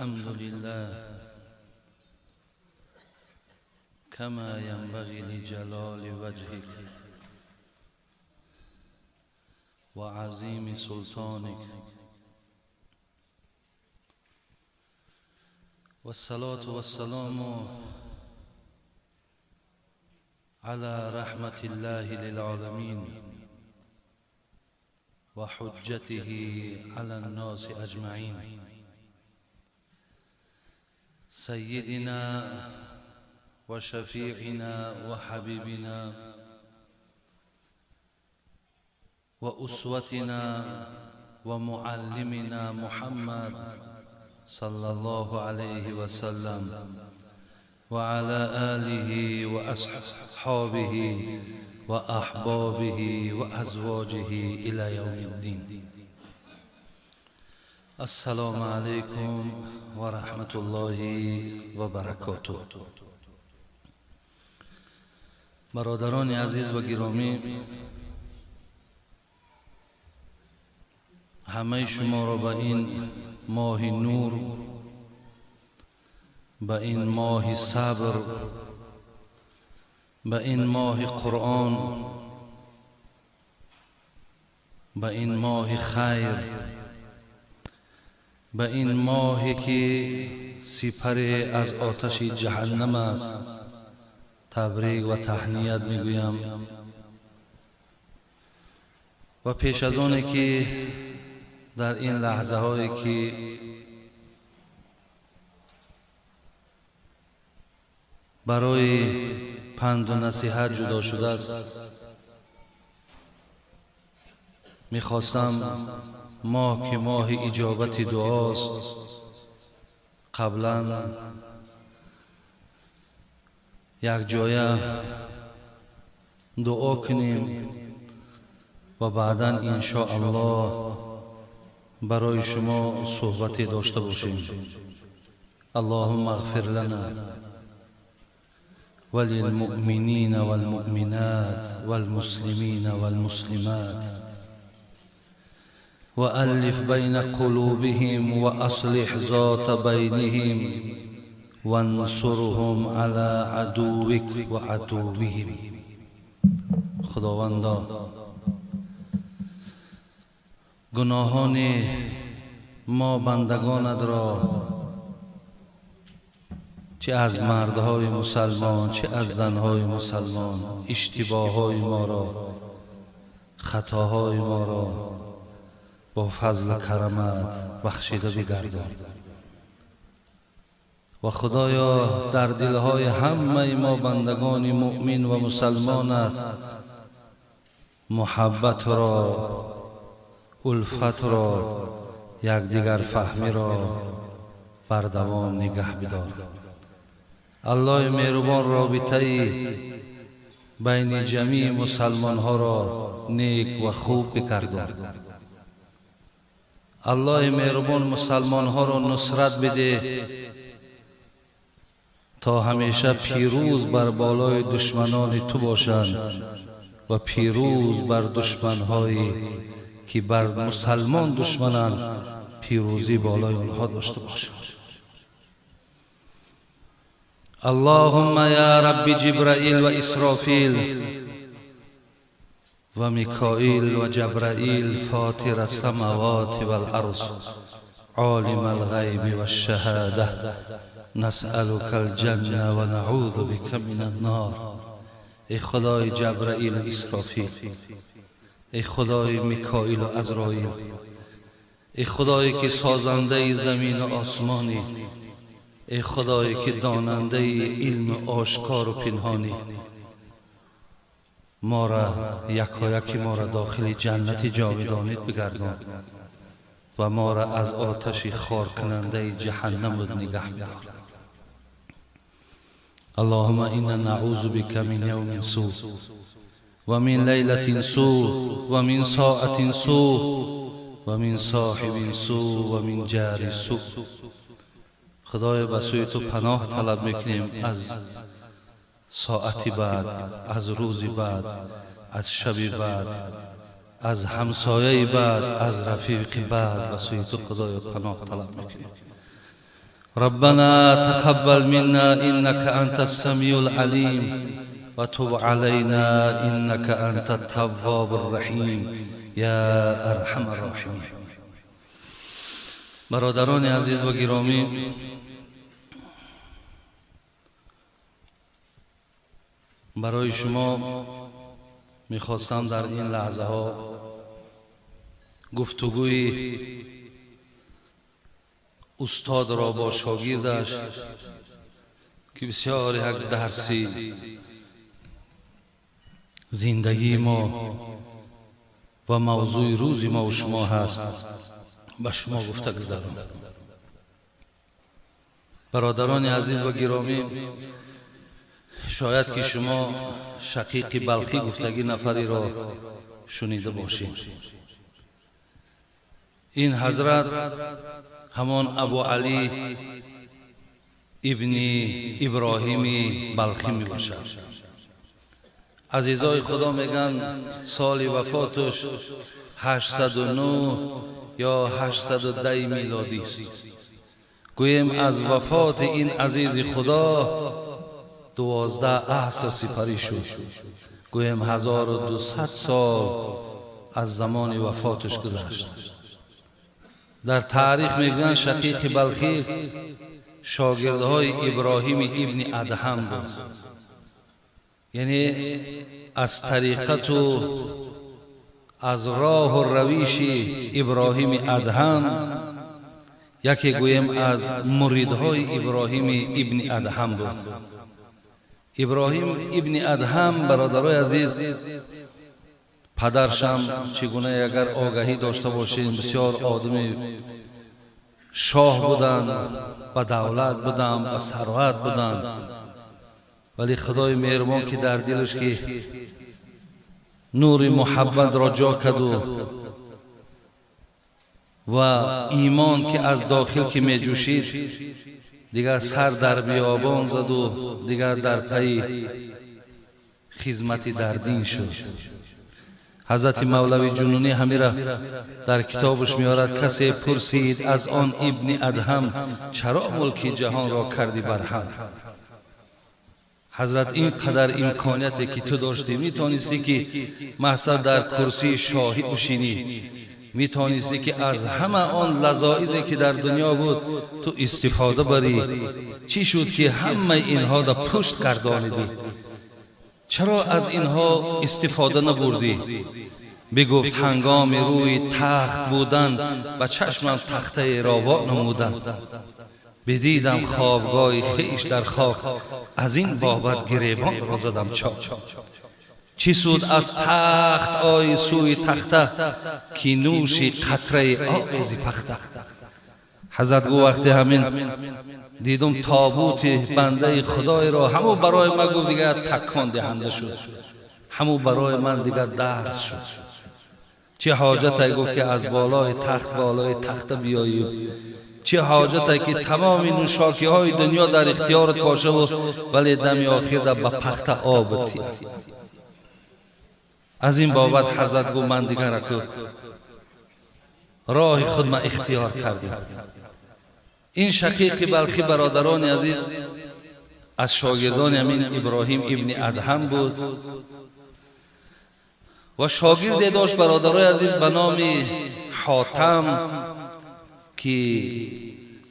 الحمد لله كما ينبغي لجلال وجهك وعظيم سلطانك، والصلاة والسلام على رحمة الله للعالمين وحجته على الناس أجمعين، سيدنا وشفيعنا وحبيبنا وأسوتنا ومعلمنا محمد صلى الله عليه وسلم وعلى آله وأصحابه وأحبابه وأزواجه إلى يوم الدين. السلام عليكم ورحمة الله وبركاته. برادران عزیز و گرامی، همه شما را به این ماه نور، به این ماه صبر، به این ماه قرآن، به این ماه خیر، به این ماهی که سپری از آتش جهنم است تبریک و تهنیت میگویم. و پیش از آنی که در این لحظه هایی که برای پند و نصیحت جدا شده است، میخواستم ماه که ماه اجابت دعاست، قبلا یک جایه دعا کنیم و بعدا ان شاء الله برای شما صحبتی داشته باشیم. اللهم اغفر لنا وللمؤمنین والمؤمنات والمسلمین والمسلمات وألف بين قلوبهم وأصلح ذات بينهم وانصرهم على عدوك وعدوهم. خداوندا، گناهان ما بندگانت را، چه از مردهای مسلمان چه از زنهای مسلمان، اشتباههای ما را، خطاهای ما را با فضل کرمت بخشیده بگردان. و خدایا، در دلهای همه ما بندگان مؤمن و مسلمانت محبت را، الفت را، یکدیگر فهمی را بر دوام نگه بدار. الله مهربان رابطه بین جمیع مسلمان ها را نیک و خوب بگردان. الله مهربان مسلمان ها را نصرت بده تا همیشه پیروز بر بالای دشمنان تو باشند و پیروز بر دشمنهایی که بر مسلمان دشمنند پیروزی بالای آنها داشته باشند. اللهم یا رب جبرائیل و اسرافیل و میکائیل و جبرائیل فاطر السماوات والارض عالم الغیب والشهاده نسألك الجنه و نعوذ بك من النار. ای خدای جبرائیل و اسرافیل، ای خدای میکائیل و عزرائیل، ای خدایی که سازنده زمین و آسمانی، ای خدایی که داننده علم آشکار و پنهانی، ما را یکایک ما را داخل جنت جاودانیت بگردان و ما را از آتش خار کننده جهنم نگه بدار. اللهم انا نعوذ بك من یوم سوء و من لیلة سوء و من ساعة سوء و من صاحب سوء و من جار سوء. خدای به سوی تو پناه طلب میکنیم از ساعتی بعد، از روزی بعد، از شبی بعد، از همسایه بعد، از رفیق بعد، و سوی تو خدای پناه طلب میکنیم. ربنا تقبل منا إنك أنت السميع العليم وتب علينا إنك أنت التواب الرحيم يا أرحم الراحمين. برادران عزیز و گرامی، برای شما میخواستم در این لحظه ها گفتگوی استاد را با شاگردش که بسیار یک درسی زندگی ما و موضوع روز ما و شما هست به شما گفته گذارم. برادران عزیز و گرامی، شاید که شما شقیق بلخی گفتگی نفری را شنیده باشید. این حضرت همان ابو علی ابن ابراهیم بلخی می باشد. عزیزای خدا میگن سال وفاتش 809 یا 810 میلادی است. گویم از وفات این عزیز خدا 12 عصر سپری شد. گویم 1200 سال از زمان وفاتش گذشت. در تاریخ میگن شقیق بلخی شاگردهای ابراهیم ابن ادهم بود، یعنی از طریقت و از راه و رویش ابراهیم ادهم، یکی گویم از مریدهای ابراهیم ابن ادهم بود. ابراهیم ابن ادهم برادرای عزیز، پدرشم چگونه اگر آگاهی داشته باشین بسیار آدم شاه بودند، با دولت بودند، با ثروت بودند، ولی خدای مهربان که در دلش که نور محبت را جا کرد و ایمان که از داخل که می جوشید، دیگر سر در بیابان زد و دیگر در پی خدمت در دین شد. حضرت مولوی جنونی همیره در کتابش میارد کسی پرسید از آن ابن ادهم چرا ملک جهان را کردی برهم؟ حضرت این قدر امکانیتی که تو داشتی، میتونستی که محض در کرسی شاهی بشینی، میتونستی که از همه آن لذایزی که در دنیا بود تو استفاده بری. چی شد که همه اینها را پشت گردانیدی؟ چرا از اینها استفاده نبردی؟ بگفت هنگام روی تخت بودن و چشمم تخته راوا نمودن، بدیدم خوابگاه خیش در خاک، از این بابت گریبان را زدم چاک. چی سود از تخت آی سوی تخته، کی نوشی قطره آبزی پخته. حضرت گو وقتی همین دیدم تابوت بنده خدای را، همو برای من گفت دیگر تکان دهنده شد، همو برای من دیگر درد شد. چه حاجت گفت که از بالای تخت بیایی؟ چه حاجت که تمام نوشاکی های دنیا در اختیارت باشه ولی دم آخر در به پخت آب تی. از این بابت حضرت گفت من دیگر اکو راه خود من اختیار کردم. این شقیق بلخی برادران عزیز از شاگردان امین ابراهیم ابن ادهم بود و شاگردی داشت برادران عزیز به نام حاتم که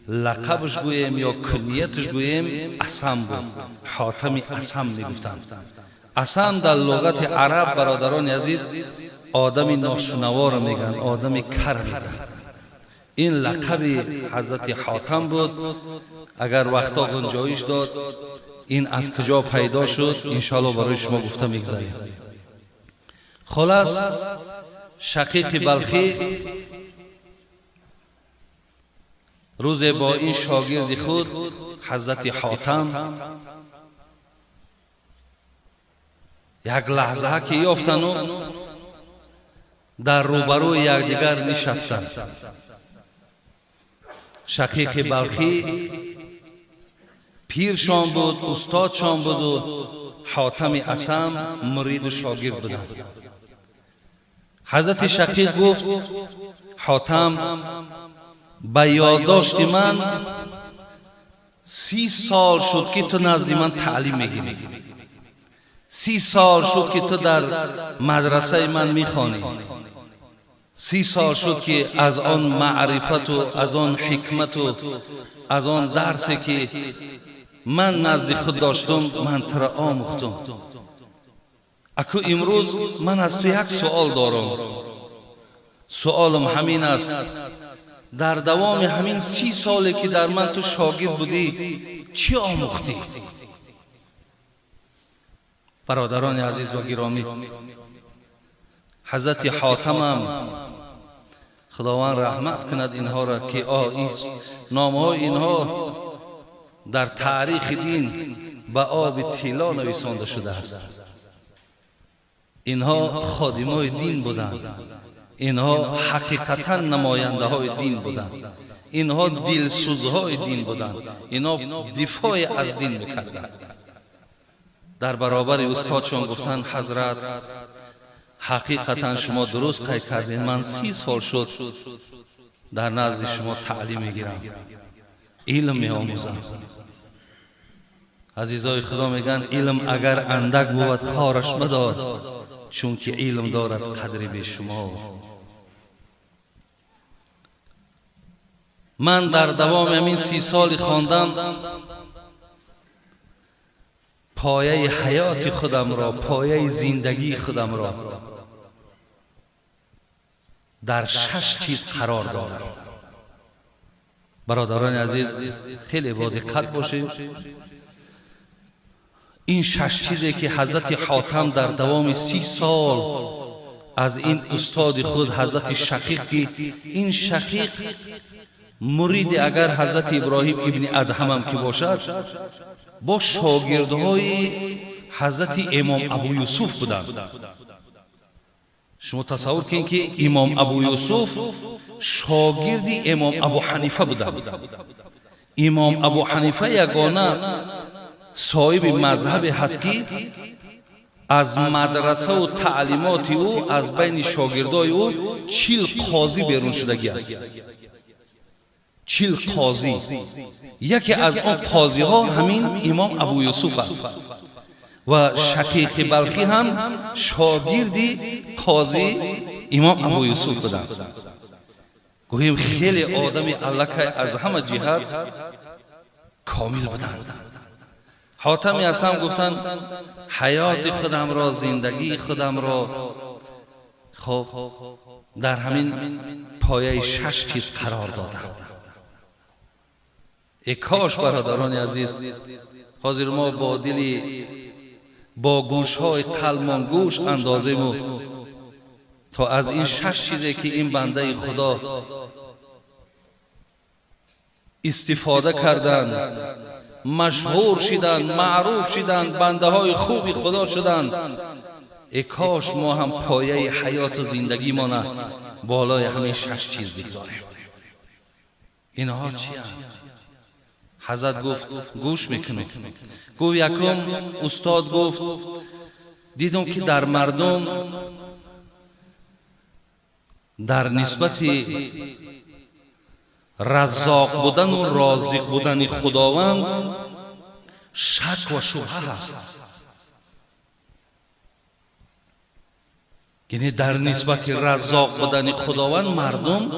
لقبش گویم یا کنیتش گویم اسم بود. حاتم اسم میگفتند. اسم در لغت عرب برادران عزیز آدم ناشنوا را میگن، آدم کر میگن. این لقب حضرت حاتم بود. اگر وقتا گنجایش داد این از کجا پیدا شد انشاءالله برای شما گفته میگذاریم. خلاص شقیق بلخی روز با این شاگرد خود حضرت حاتم یک لحظه که یافتند در روبروی یکدیگر نشستند. شقیق بلخی پیرشان بود، استادشان بود و حاتم اسم مرید و شاگرد بودند. حضرت شقیق گفت حاتم به یادداشت من 30 سال شد که تو نزد من تعلیم میگیری، 30 سال شد که تو در مدرسه من میخوانی، 30 سال شد که از آن معرفت و از آن حکمت و از آن درسی که من نزد خود داشتم من ترا آموختم. اکو امروز من از تو یک سوال دارم. سوالم همین است، در دوام همین 30 سالی که در من تو شاگرد بودی چی آموختی؟ برادران عزیز و گرامی، حضرت حاتمم خداوند رحمت کند اینها را که نامهای اینها در تاریخ دین به آب طلا نویسانده شده است. اینها خادمای دین بودند، اینها حقیقتا نماینده های دین بودند، اینها دلسوزهای دین بودند، اینها دفاع از دین میکردند. در برابر استادشان گفتند حضرت حقیقتا شما درست قید کردین، من 30 سال شد در نزد شما تعلیم میگیرم، علم میآموزم. عزیزای خدا میگن علم اگر اندک بود خارش مدار، چون که علم دارد قدری به شما. من در دوام همین 30 سال خواندم، پایه حیات خودم را، پایه زندگی خودم را در 6 چیز قرار دادم. برادران عزیز خیلی با دقت باشید. این 6 چیزی که حضرت حاتم در دوام 30 سال از این استاد خود حضرت شقیق، که این شقیق مرید اگر حضرت ابراهیم ابن ادهم هم که باشد، با شاگردهای حضرت امام ابو یوسف بودند. شما تصور کنید که امام ابو یوسف شاگرد امام ابو حنیفه بودند. امام ابو حنیفه یگانه صاحب مذهب هست که از مدرسه و تعلیمات او از بین شاگردای او 40 قاضی بیرون شدگی است. 40 قاضی، یکی از آن قاضی ها همین امام ابو یوسف است و شقیق بلخی هم شاگردی قاضی امام ابو یوسف بودند. گوییم خیلی آدم الکه از همه جهت کامل بودند. حاتمی از هم گفتند حیات خودم را، زندگی خودم را خب در همین پایه 6 چیز قرار دادم. ای کاش برادران عزیز حاضر ما با دلی با گوش‌های قلمان گوش اندازیم تا از این 6 چیزی که این بنده خدا استفاده کردند، مشهور شدند، معروف شدند، بنده های خوبی خدا شدند، ای کاش ما هم پایه حیات و زندگی ما بالای همین 6 چیز بگذاریم. اینها چی هست؟ حضرت گفت گوش میکنه. گفت یکم استاد گفت دیدم که در مردم در نسبت رزاق بودن و رازق بودن خداوند شک و شبهه هست. یعنی در نسبت رزاق بودن خداوند مردم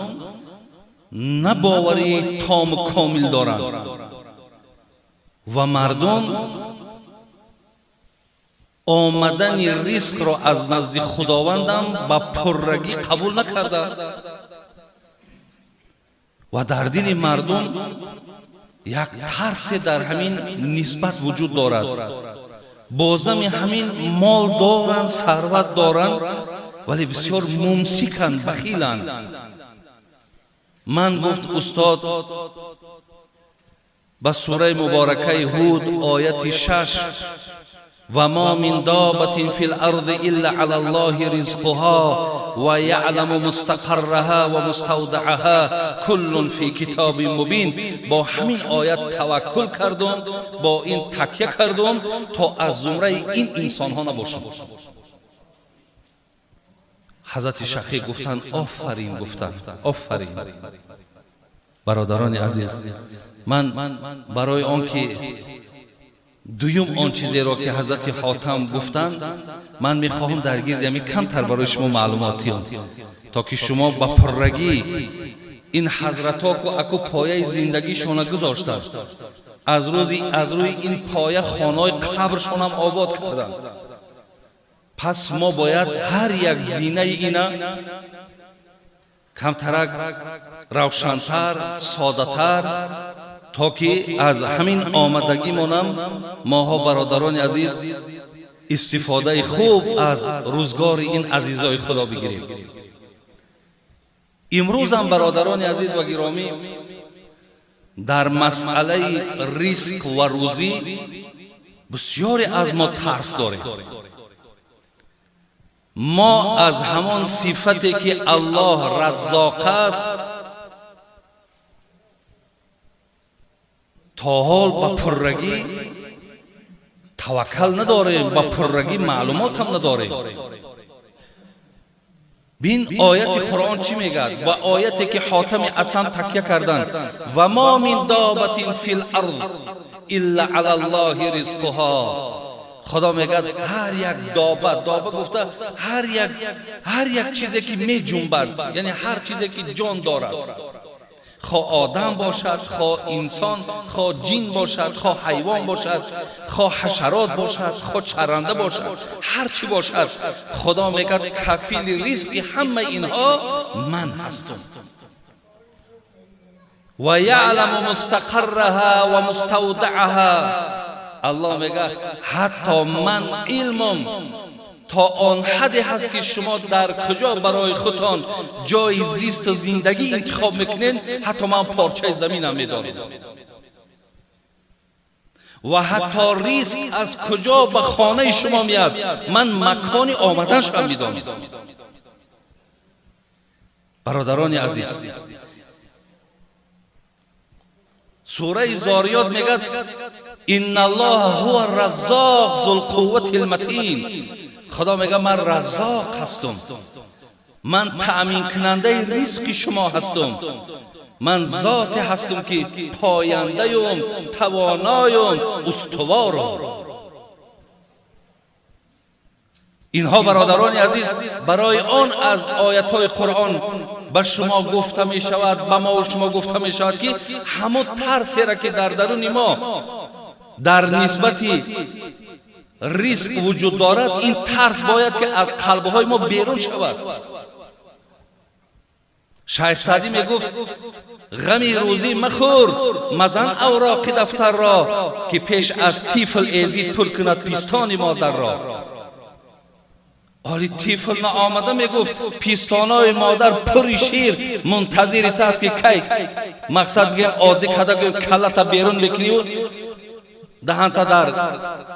نه باوری تام و کامل دارند و مردم آمدن رزق را از نزد خداوندم با پررگی قبول نکردند و در دل مردم یک ترس در همین نسبت وجود دارد. بازم همین مال دارند، ثروت دارند، ولی بسیار ممسکند، بخیلند. من گفت استاد با سوره مبارکه هود آیت 6 و ما من دابة فی الارض الا علی الله رزقها و یعلم مستقرها و مستودعها کل فی کتاب مبین، با همین آیت توکل کردم، با این تکیه کردم تا از زمره این انسان ها نباشم. حضرت شقیق گفتند آفرین، گفتند آفرین. برادران عزیز، من برای آنکه دویم آن چیزی را که حضرت حاتم گفتند، من میخواهم در گرد یعنی کمتر برای شما معلوماتیام تا که شما با پررگی این حضرت ها که اکو پایه زندگی شما گذاشتند، از روی این پایه خانه قبرشان هم آباد کردند. پس ما باید هر یک زینه اینا کمترک روشنتر، ساده‌تر، تا که از همین آمدگی منم ماها برادران عزیز استفاده خوب از روزگار این عزیزای خدا بگیریم. امروز هم برادران عزیز و گرامی در مسئله ریسک و روزی بسیاری از ما ترس داریم. ما از همان صفتی که الله رزاق است تا حال با پررگی توکل نداریم، با پررگی معلومات هم نداریم. بین آیت قرآن چی میگه؟ و آیتی که حاتم اصلا تکیه کردن، و ما من دابت فی الارض الا علی الله رزقها. خدا میگه هر یک دابه گفته هر یک چیزی که می جنبد، یعنی هر چیزی که جان دارد، خواه آدم باشد، خواه انسان، خواه جن باشد، خواه حیوان باشد، خواه حشرات باشد، خواه چرنده باشد، هر چی باشد، خدا میگه کفیل رزق همه اینها من هستم. و یعلم مستقرها و مستودعها. الله میگه حتی من علمم تا آن حدی هست که شما در کجا برای خودتان جای زیست و زندگی انتخاب میکنین، حتی من پارچه زمینم میدانم و حتی ریسک از کجا به خانه شما میاد، من مکان آمدنش هم میدانم. برادران عزیز، سوره زاریات میگه ان الله هو الرزاق ذو القوة المتین. خدا میگه من رزاق هستم، من تأمین کننده رزق شما هستم، من ذات هستم که پاینده ام، توانایم، استوارم. اینها برادران عزیز برای آن از آیت های قرآن به شما گفته می شود، به ما و شما گفته می شود که همون ترسی را که در درون ما در نسبت ریسک وجود دارد، این ترس باید که از قلبهای ما بیرون شود. شیخ سعدی می گفت غمی روزی مخور مزن اوراق دفتر را، که پیش از طفل ایزید پر کند پیستان مادر را. آلی طفل نه آمده می گفت پیستانای مادر پری شیر منتظرت است که کی مقصد گه عادی کده کلتا بیرون بکنی و دهانتا در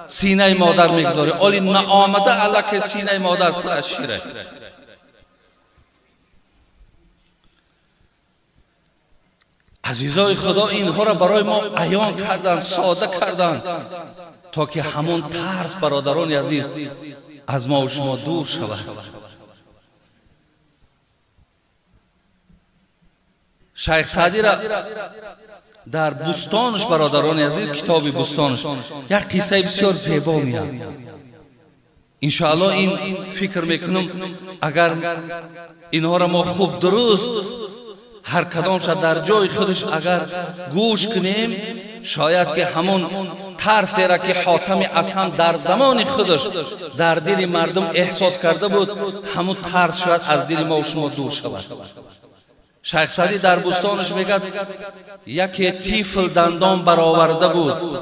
سینه مادر میگذاری. آلی نه آمده الک سینه مادر پر از شیره. عزیزای خدا اینها را برای ما عیان کردن، ساده کردن تا که همون ترس برادران عزیز از ما و شما دور شود. شیخ سعدی را در بستانش برادران عزیز، کتاب بستانش یک قصه بسیار زیبا میاد. انشاءالله این فکر میکنم اگر اینها را ما خوب درست هر کدامش در جای خودش اگر گوش کنیم، شاید که همون ترسی را که حاتم اصلا در زمان خودش در دل مردم احساس کرده بود، همون ترس شاید از دل ما و شما دور شود. شیخ سعدی در بستانش میگه یکی طفل دندان برآورده بود،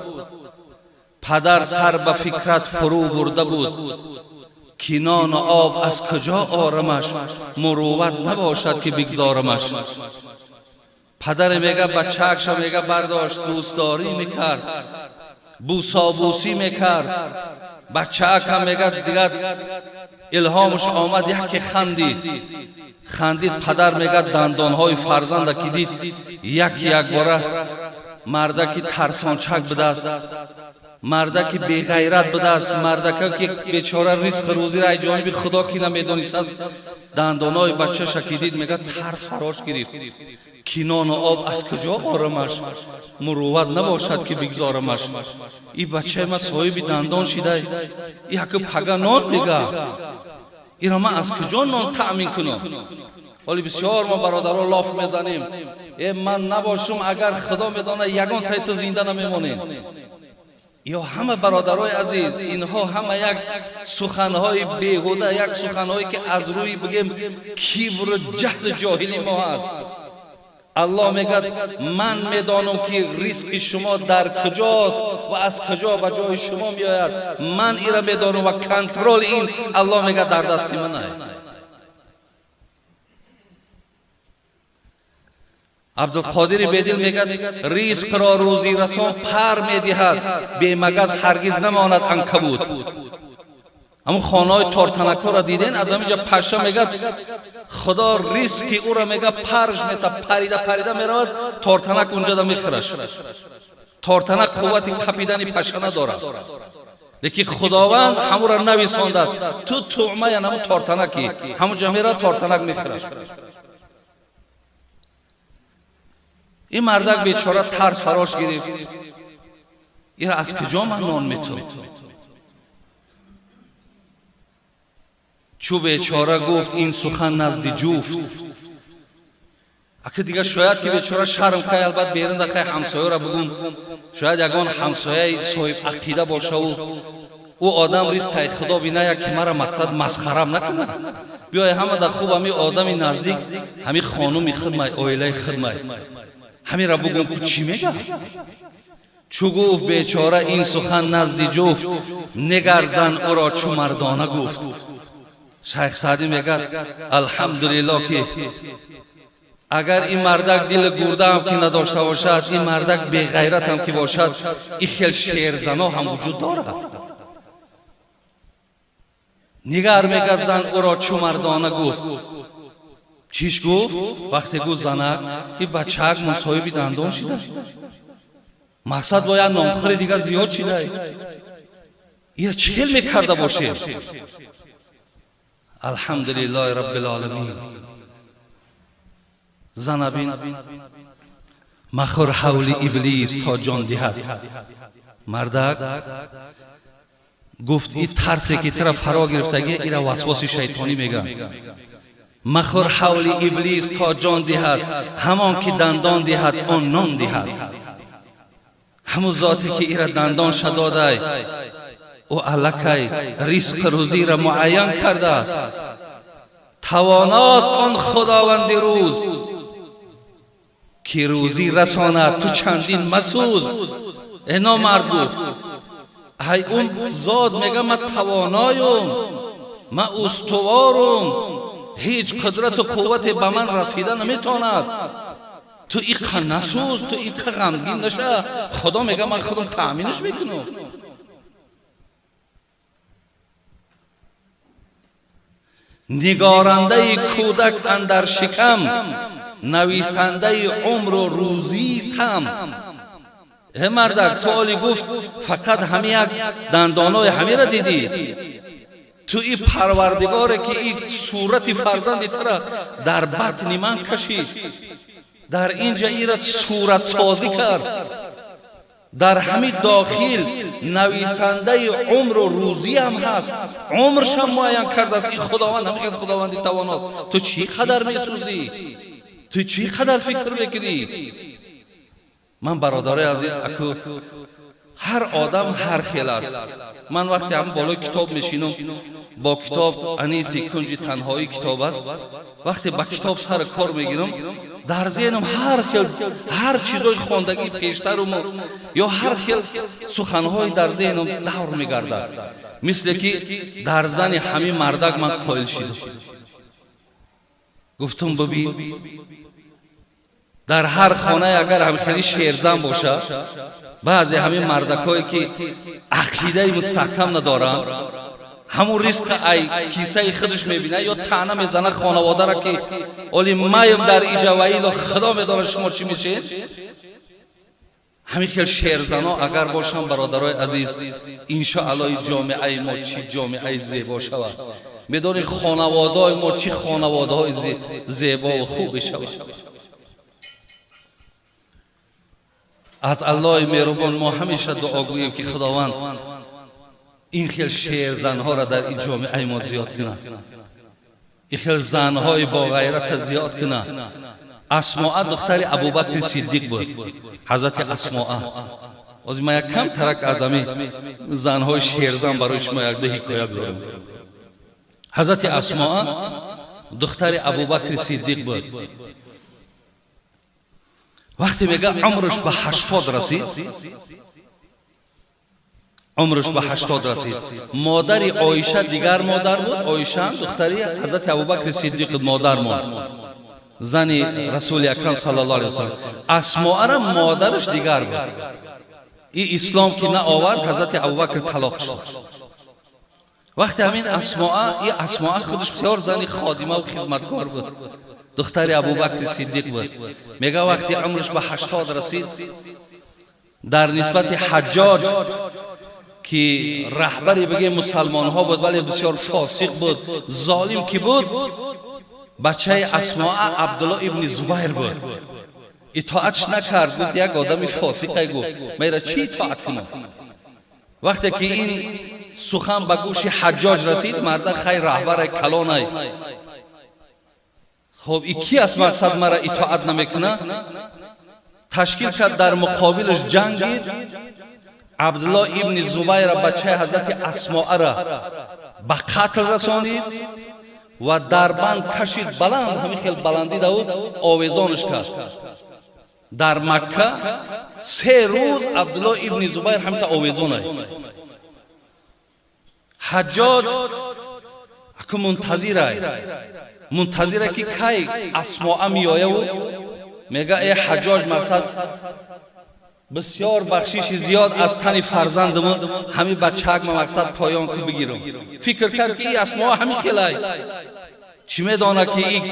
پدر سر به فکرت فرو برده بود، که نان و آب از کجا آرمش، مروت نباشد که بگذارمش. پدر میگه بچه‌اش میگه برداشت دوستداری میکرد، بوسابوسی میکرد. بچه‌اش هم میگه دیگر الهامش آمد یکی خندید. پدر میگه دندانهای فرزند که دید یک باره مرده که ترسانچک بده است، مرده که بی غیرت بده است، مرده که بیچاره رزق روزی را جانب خدا کی نمیدانست است، دندانهای بچه شکیدید میگه ترس فراش گرفت. кинон об аз куҷо орамаш мурувват набошад ки бигзорамаш. И бачаи ма соҳиби дандон шидай яке пага нон мега ира ман аз куҷо нон таъмин кунам. ҳоли бисёр мо бародаро лоф мезанем ман набошам агар худо медона ягон тайто зинда намемонем. ё ҳама бародарои азиз, инҳо ҳама як суханҳои беҳуда, як суханҳое ки аз рӯи бигем кибру ҷаҳлу ҷоҳилӣ мо ҳаст. аллоҳ мегӯяд ман медонам ки ризқи шумо дар куҷост ва аз куҷо ба ҷои шумо меояд. ман ира медонам ва контроли ин аллоҳ мегӯяд дар дасти ман аст. абдулқодири бедил мегӯяд ризқро рӯзирасон пар медиҳад, бемагаз ҳаргиз намонад анкабут. аммо хонаҳои тортанакҳоро диден? аз ҳаминҷо паша мегӯяд худо ризқи ӯро мегӯяд парш мета, парида парида меравад, тортанак унҷода мехӯраш. тортанак қуввати қапидани паша надорад, лекин худованд ҳамуро нависондад. ту туъмая намо тортанаки ҳамунҷо меравад, тортанак мехӯраш. ин мардак бечора тарс фарош гирифт. ира аз куҷо ман нон метавонам? чӯ бечора гуфт ин сухан назди ҷуфт. ака дигар шояд ки бечора шарм кай, албат беринда кай ҳамсояро бугум, шояд ягон ҳамсояи соҳиб ақида бошаву ӯ одам ризқаи худо биная ки мара мақсад масхарам накунад. биёй ҳама дар хуб ҳами одами наздик, ҳами хонуми хидмай, оилаи хидмай, ҳамира бугум ку чӣ мега? чӯ гуфт бечора ин сухан назди ҷуфт, нигар зан ӯро чӯ мардона гуфт. шайх саъдӣ мегӯяд алҳамдулиллоҳ ки агар ин мардак дили гурдаам ки надошта бошад, ин мардак беғайратам ки бошад, ин хел шерзано ҳам вуҷуд дорад. нигар мегӯяд зан ӯро чӯ мардона гуфт. чиш гуфт? вақте гуфт занак, ин бачаак мусоҳиби дандон шида, мақсад бояд номхӯри дигар зиёд шидай. ир чӣ хел мекарда бошем? алҳамдулиллоҳи раббил оламин. занабин махӯр ҳавли иблис то ҷон диҳад. мардак гуфт ин тарсе ки тира фаро гирифтагӣ, ира васвоси шайтонӣ мегӯянд. махӯр ҳавли иблис то ҷон диҳад, ҳамон ки дандон диҳад он нон диҳад. ҳамун зоте ки ира дандонша додай, ӯ аллакай ризқу рӯзиро муайян кардааст. тавоност он худованди рӯз ки рӯзӣ расонад, ту чандин масӯз. номард гуфт ай он зот мега ман тавоноюм, ман устуворум, ҳеҷ қудрату қуввате ба ман расида наметавонад. ту иқа насӯз, ту иқа ғамгин наша. худо мега ман худам таъминаш мекунам. нигорандаи кӯдак андар шикам, нависандаи умру рӯзистам. мардак ту оли гуфт фақат ҳами як дандонои ҳамира дидӣ? ту и парвардигоре ки и сурати фарзанди тара дар батни ман кашид, дар инҷа ира суратсозӣ кард, дар ҳами дохил нависандаи умру рӯзиам ҳаст, умршам муайян кардааст. ин худованд ҳамин худованди тавоност. ту чӣ қадар месӯзӣ? ту чӣ қадар фикр мекунӣ? ман бародарои азиз, аку ҳар одам ҳар хел аст. ман вақте ҳам болои китоб мешинам, бо китоб аниси кунҷи танҳоӣ китоб аст, вақте ба китоб сар кор мегирам, дар зеҳнам ҳар хел ҳар чизои хондагӣ пештарум ё ҳар хел суханҳои дар зеҳнам давр мегардад. мисле ки дар зани ҳамин мардак ман қоил шидам. гуфтам бибин, дар ҳар хонае агар ҳамхели шерзан бошад, баъзе ҳамин мардакҳое ки ақидаи мустаҳкам надоранд, ҳамун ризқи ай кисаи худаш мебинад ё таъна мезанад хонаводаро ки оли маем дар иҷа ва ило худо медонад шумо чӣ мешед. ҳамин хел шерзано агар бошанд, бародарои азиз, иншоалло ҷомеаи мо чӣ ҷомеаи зебо шавад. медонед хонаводаҳои мо чӣ хонаводаҳои зебову хуб шавад. از الله مهربان ما همیشه دعا گوییم که خداوند این خیل شیر زنها را در این جامعه ما زیاد کنه، این خیل زنهای با غیرت زیاد کنه. اسماء دختر ابوبکر صدیق بود، حضرت اسماء. از ما یک کم ترک از همین زنهای شیرزن برای شما یک ده حکایه بیارم. حضرت اسماء دختر ابوبکر صدیق بود. وقتی میگه عمرش به 80 رسید، عمرش به 80 رسید، مادر عایشه دیگر مادر بود. عایشه هم دختری حضرت ابوبکر صدیق مادر ماند، زن رسول اکرم صلی الله علیه و سلم. اسماء را مادرش دیگر بود. این اسلام که نه آورد، حضرت ابوبکر طلاق شد. وقتی همین اسماء، این اسماء خودش بسیار زن خادمه و خدمتکار بود، دختر ابوبکر صدیق بود. میگه وقتی عمرش به 80 رسید، در نسبت حجاج که رهبری بگه مسلمان ها بود ولی بسیار فاسق بود، ظالم کی بود، بچه اسماء عبدالله ابن زبیر بود. اطاعتش نکرد، گفت یک آدم فاسقه، گفت میره چی اطاعت کنم. وقتی که این سخن به گوش حجاج رسید، مرد خیر رهبر کلانه، خب این کی از مقصد مرا اطاعت نمیکنه، تشکیل کرد در مقابلش جنگید. عبدالله ابن زبیر بچه حضرت اسماء را به قتل رسانید و در بند کشید، بلند، همین خیلی بلندی داود، آویزانش کرد. در مکه 3 روز عبدالله ابن زبیر همین آویزانه. حجاج اکو منتظره که کی اسماء می آیه و میگه ای حجاج، مقصد بسیار بخشش زیاد از تن فرزندم، همین بچه‌ک مقصد پایان کو بگیرم. فکر کرد که این اسماء همین خیلی چی میدانه که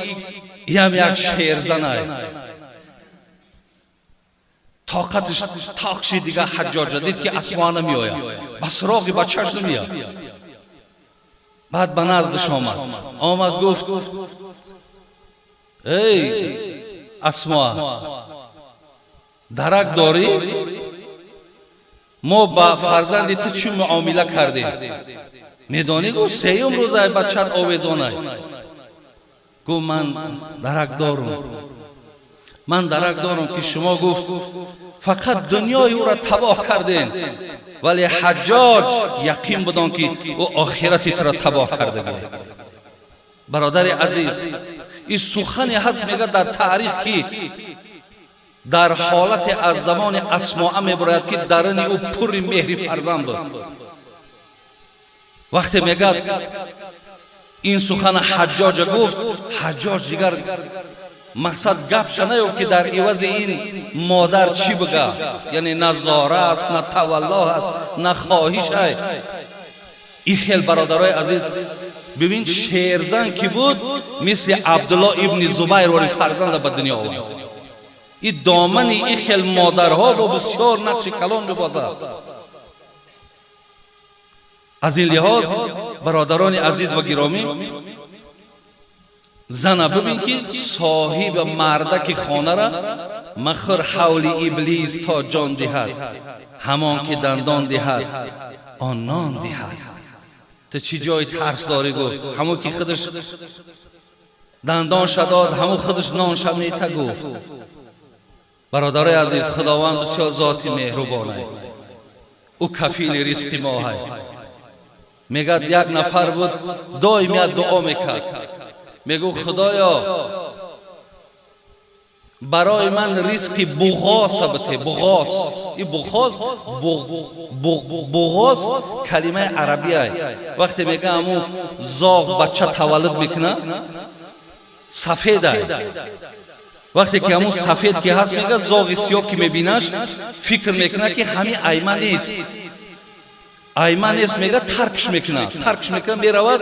این هم یک شیرزنه. طاقتش تاقشی دیگه حجاج دید که اسماء نمی آید، بس راقی بچهش نمی آید. بعد به نزدش آمد گفت ای اسماء، درک داری؟ ما با فرزندی تو چی معامله کردیم؟ میدانی؟ گفت 3 روزه بچت آویزانه. گفت من درک دارم که شما گفت فقط دنیای او را تباه کردین، ولی حجاج یقین بدان که او آخرت تو را تباه کرده بود. برادر عزیز، این سخنی هست میگه در تاریخ که در حالت از زمان اسماء میبراید که درون او پر مهر فرزند بود. وقتی میگه این سخن حجاج گفت، حجاج دیگر مقصد گپش نیفت که در عوض این مادر چی بگه، یعنی نه زاره است، نه تولا است، نه خواهش است. این خیل برادرای عزیز، ببین شیرزن کی بود، مثل عبدالله ابن زبیر وری فرزند به دنیا آورد. این دامن این خیل مادرها با بسیار نقش کلان میبازد. از این لحاظ برادران عزیز و گرامی، زن ببین که صاحب مردک خانه را مخر حول ابلیس تا جان دهد، همان که دندان دهد آن نان دهد. تو چی جای ترس داری؟ گفت همون که خودش دندان شداد، همون خودش نان شمیته. گفت برادر عزیز، خداوند بسیار ذاتی مهربانه، او کفیل رزق ما ہے. میگه یک نفر بود دائما دعا میکرد، میگو خدایا برای من رزق بغاس بده. بغاس، این بغاس کلمه عربی است. وقتی میگه همو زاغ بچه تولد میکنه سفید است، وقتی که همون سفید که هست میگه زاغ سیاه که میبینش فکر میکنه که همین ایمن نیست، ایمن نیست، میگه ترکش میکنه میرود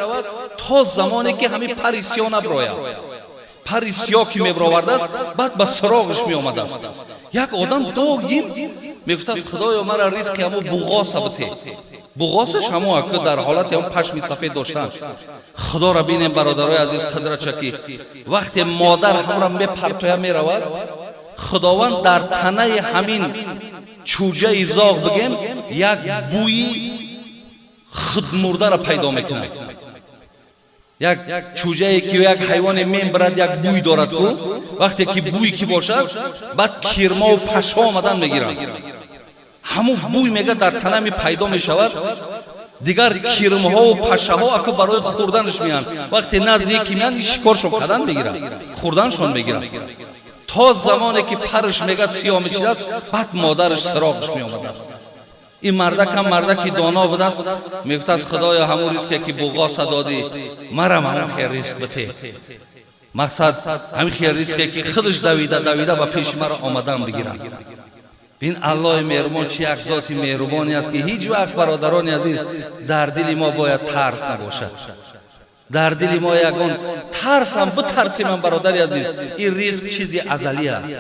تا زمانی که همین پر سیاه نبراید. پر سیاه که میبراورده است، بعد به سراغش میآمده است. یک آدم داغیم میگفت است خدایا مرا رزق همون بغاس بده. بغاسش همون که در حالت همون پشم سفید داشتن. خدا را بینیم برادرای عزیز، قدرت چکی وقتی مادر هم را میپرتویه میرود، خداوند در تنه همین чӯҷаи зоғ бигем як бӯи худмурдаро пайдо мекунад. як чӯҷае ки як ҳайвоне мебарад, як бӯй дорад ку, вақте ки бӯй ки бошад, баъд кирмаву пашҳо омадан мегиранд. ҳамун бӯй мега дар тана ми пайдо мешавад. дигар кирмҳову пашаҳо аку барои хӯрданаш меянд. вақте назди ки меянд шикоршон кардан мегиранд, хӯрданшон мегиранд. то замоне ки парш мега сиёҳ мечидааст, баъд модараш сироғаш меомадааст. این مردکم مردکی دانا بود است. میگفت از خدایا همون ریسکی که بوغاسا دادی مرا همون خیر ریسک بده. مقصد همین خیر ریسکی که خودش دویده و پیش مرا آمدن بگیرم. بین الله مهربان چه یک ذات مهربانی است که هیچ وقت برادران عزیز در دل ما باید ترس نباشد. در دل ما یگان ترس هم بترسیم من برادر عزیز. این ریسک چیزی ازلی است.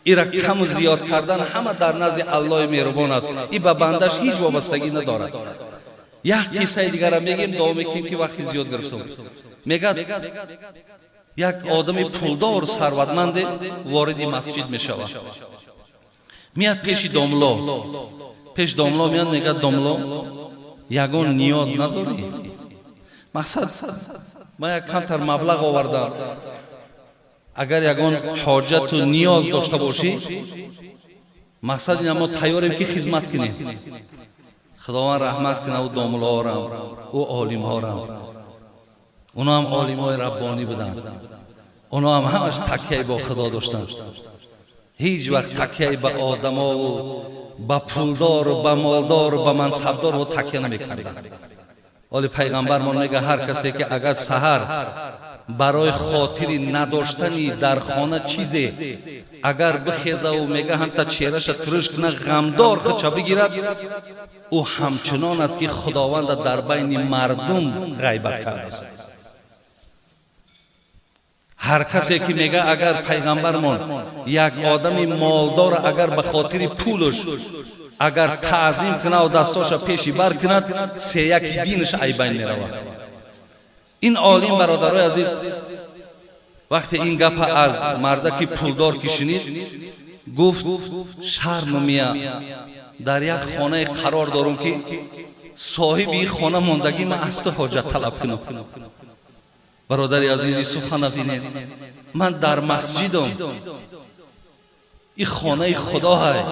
ایرا کم و زیاد کردن همه در نزد الله مهربان است. این به بندش هیچ وابستگی ندارد. یک کیسه دیگر را میگیم دوام میکنیم که وقتی زیاد گرفتم. میگه یک آدم پولدار ثروتمند وارد مسجد میشود. میاد پیش داملا میاد میگه داملا یگان نیاز نداری. مقصد من یک کمتر مبلغ آوردم. اگر یگان حاجت و نیاز داشته باشی مقصد این ما تیاریم که خدمت کنیم. خداوند رحمت کنه و داملا ها را و عالم ها را. اونا هم عالم های ربانی بودن. اونا هم همش تکیه با خدا داشتن. هیچ وقت تکیه به آدم ها و به پولدار و به مالدار و به منصبدار و تکیه نمی کردن. ولی پیغمبر من میگه هر کسی که اگر سحر برای خاطر نداشتنی در خانه چیزی اگر بخیزه و میگه هم تا چهرش ترش کنه غمدار خودش بگیرد، او همچنان است که خداوند در بین مردم غیبت کرده است. هر کسی که میگه اگر پیغمبر من یک آدم مالدار اگر به خاطر پولش اگر تعظیم کنه و دستاش پیشی بر کند سه یک دینش ای بین میرود. این عالم برادرای عزیز وقتی این گپ از مردکی پولدار که شنید گفت شرم میاد در یک خانه قرار دارم که صاحب این خانه ماندگی من است حاجت طلب کنم. برادر عزیزی سخن بینید، من در مسجدم، این خانه خدا ہے،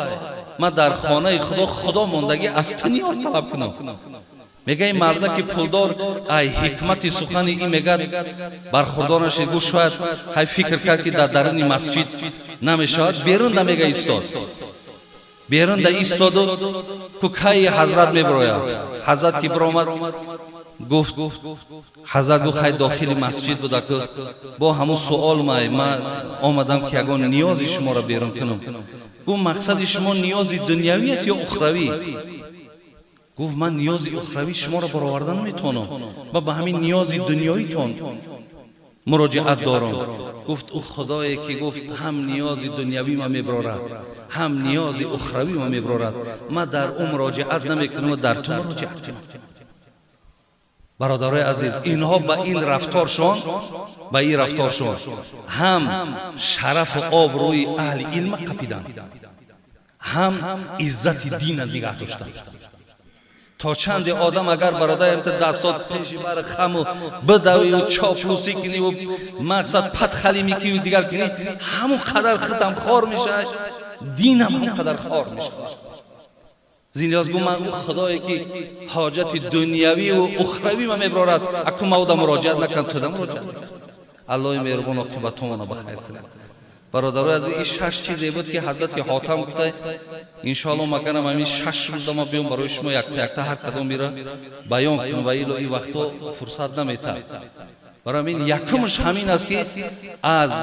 من در خانه خدا ماندگی است نیاز طلب کنم. میگه این مرده که پولدار ای حکمت سخن این میگه برخوردار نشید. گوش شاید های فکر کرد که در درون مسجد نمیشود. بیرون ده میگه ایستاد. بیرون ده ایستاد و که حضرت میبراید. حضرت که برآمد گفت حضرت گفت خیلی داخل مسجد بوده که با همون سوال من آمدم که یگان نیاز شما را بیرون کنم. گفت مقصد شما نیاز دنیوی است یا اخروی؟ گفت من نیاز اخروی شما را برآوردن نمیتونم و به همین نیاز دنیایی تون مراجعت دارم. گفت او خدایی که گفت هم نیاز دنیوی ما میبرارد هم نیاز اخروی ما میبرارد، من در اون مراجعت نمیکنم و در تو مراجعت کنم. برادرای عزیز اینها به این رفتارشون هم شرف و آبروی اهل علم قپیدن، هم عزت دین نگه داشتن. تا چند آدم اگر برادر انت دستات پیش بر خم و بدوی و چاپلوسی کنی و مقصد پدخلی میکنی و دیگر کنی، همون قدر خودم خار میشه، دین هم همون قدر خار میشه. زینیاز گو من خدایی که حاجت دنیوی و اخروی ما میبرارد اکو مودا مراجعت نکن تو دم مراجعت. الله مهربان عاقبتمون بخیر کنه. برادرای از این 6 چیزی بود که حضرت حاتم گفته ان شاء الله مگرم همین 6 روز ما بیام برای شما یک تا هر کدوم میره بیان کنم و این وقتا فرصت نمیته. برای این یکمش همین است که از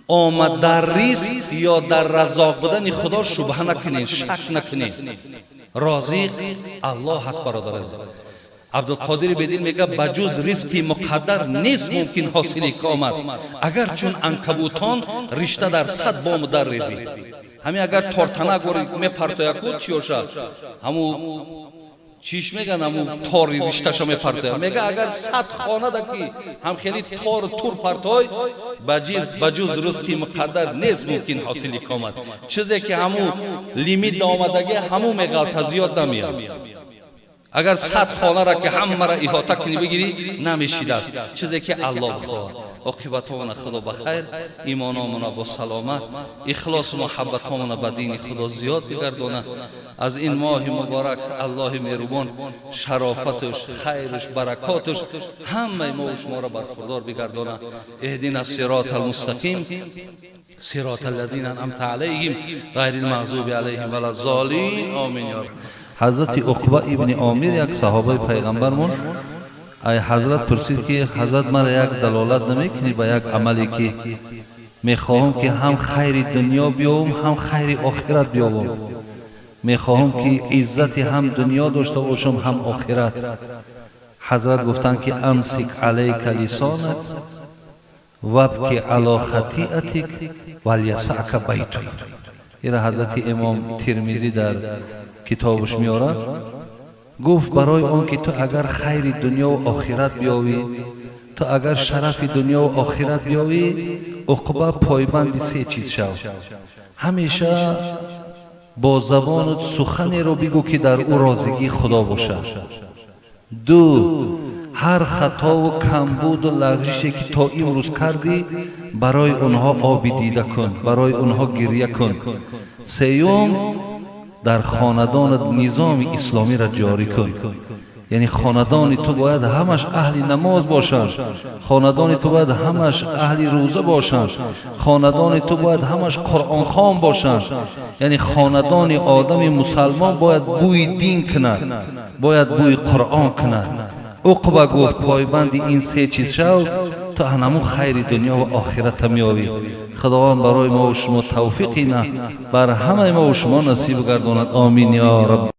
آمد در ریزق یا در رزاق بودن خدا شبهه نکنین، شک نکنین. رازق الله هست برادر عزیز. عبدالقادر بدین میگه بجز ریزقی مقدر نیست ممکن حاصل کامت، اگر چون عنکبوتان رشته در 100 بام در ریزی. همین اگر تورتنه گوری میپرتویا کو چی باشه، همو چیش میگن همون تاری رشتهشو میپرتای میگه اگر 100 خانه دکی هم خیلی تار تور پرتای بجز رزقی مقدر نیست ممکن حاصل کامد چیزی که همون لیمیت آمدگی همون میگه زیاد نمیاد اگر 100 خانه را که همه را احاطه کنی بگیری نمیشید است چیزی که الله بخواد عاقبتمون خدا بخیر ایمانمون با سلامت اخلاص و محبتمون به دین خدا زیاد بگردونه از این ماه مبارک الله مهربان شرافتش خیرش برکاتش همه ما و شما را برخوردار بگردونه اهدنا الصراط المستقیم صراط الذین انعمت علیهم غیر المغضوب علیهم ولا الضالین آمین یا رب. حضرت عقبه ابن عامر یک صحابه پیغمبرمون ای حضرت پرسید که حضرت مرا یک دلالت نمیکنی به یک عملی که میخواهم که هم خیر دنیا بیابم هم خیر آخرت بیابم میخواهم که عزت هم دنیا داشته باشم هم آخرت حضرت گفتند که امسک علیک لسانک وابکی علی خطیئتک ولیسعک بیتک این حضرت امام ترمذی در کتابش میاره گفت برای آن که تو اگر خیر دنیا و آخرت بیابی تو اگر شرف دنیا و آخرت بیابی عقبه پایبند 3 چیز شو همیشه با زبانت سخنی رو بگو که در او راضی خدا باشه 2 هر خطا و کمبود و لغزشی که تا امروز کردی برای اونها آب دیده کن برای اونها گریه کن 3 در خاندان نظام اسلامی را جاری کن یعنی خاندان تو باید همش اهل نماز باشند خاندان تو باید همش اهل روزه باشند خاندان تو باید همش قرآن خوان باشند یعنی خاندان آدم مسلمان باید بوی دین کند باید بوی قرآن کند عقبه گفت پایبند این 3 چیز شو تا همون خیر دنیا و آخرت میابی خداوند برای ما و شما توفیقی نه بر همه ما و شما نصیب گرداند آمین یا رب.